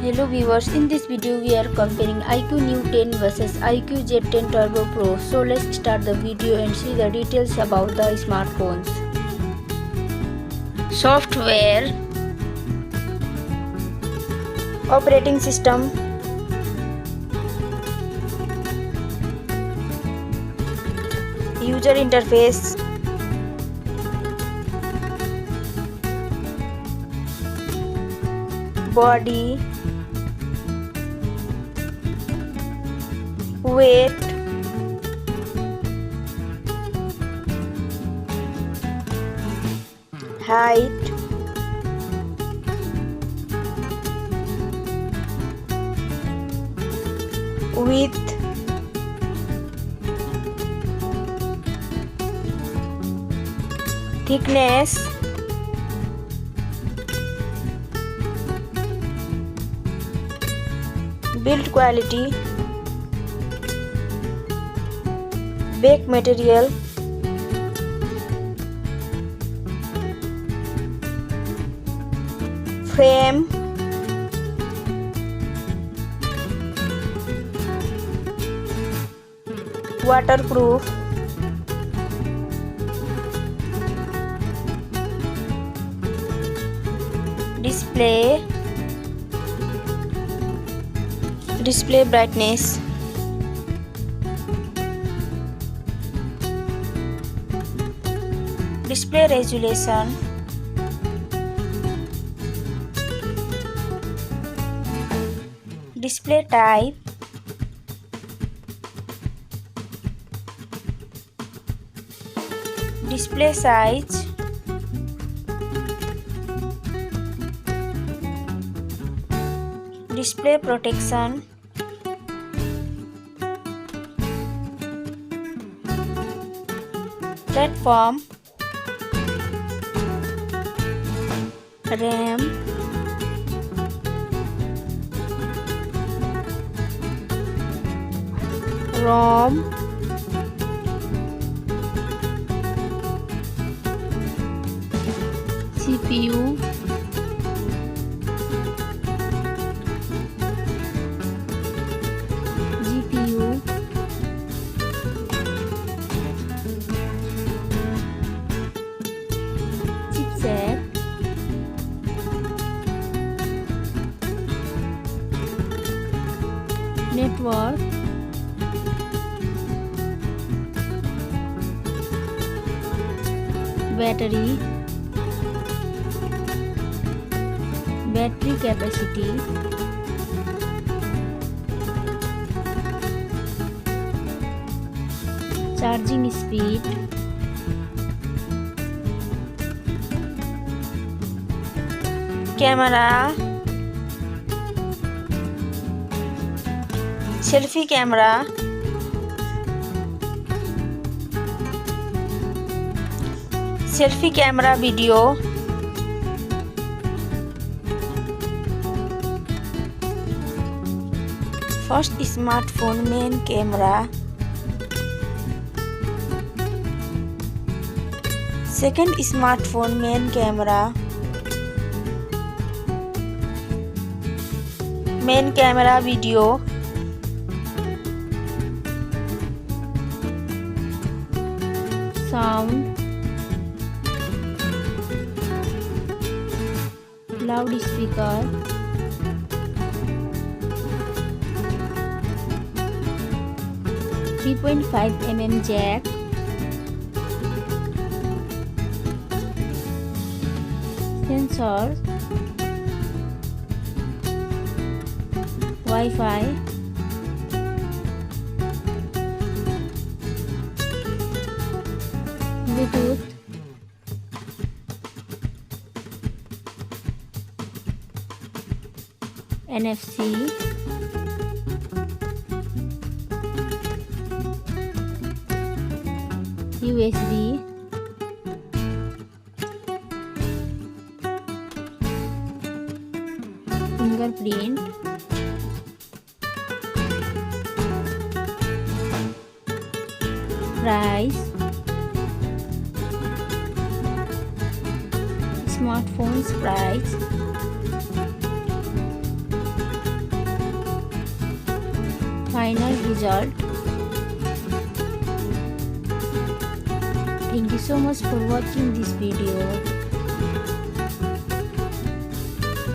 Hello viewers, in this video we are comparing iQOO New 10 versus iQOO Z10 Turbo Pro. So let's start the video and see the details about the smartphones. Software, operating system, user interface, body, weight, height, width, thickness, build quality, back material, frame, waterproof, display brightness, display resolution, display type, display size, display protection, platform, RAM, ROM, CPU, GPU, chipset, network, battery capacity, charging speed, camera, selfie camera, video, first smartphone main camera, second smartphone main camera, video, sound, loudspeaker, .5mm jack, sensor, Wi-Fi, Bluetooth, NFC, USB, fingerprint, price, smartphones price, final result. Thank you so much for watching this video.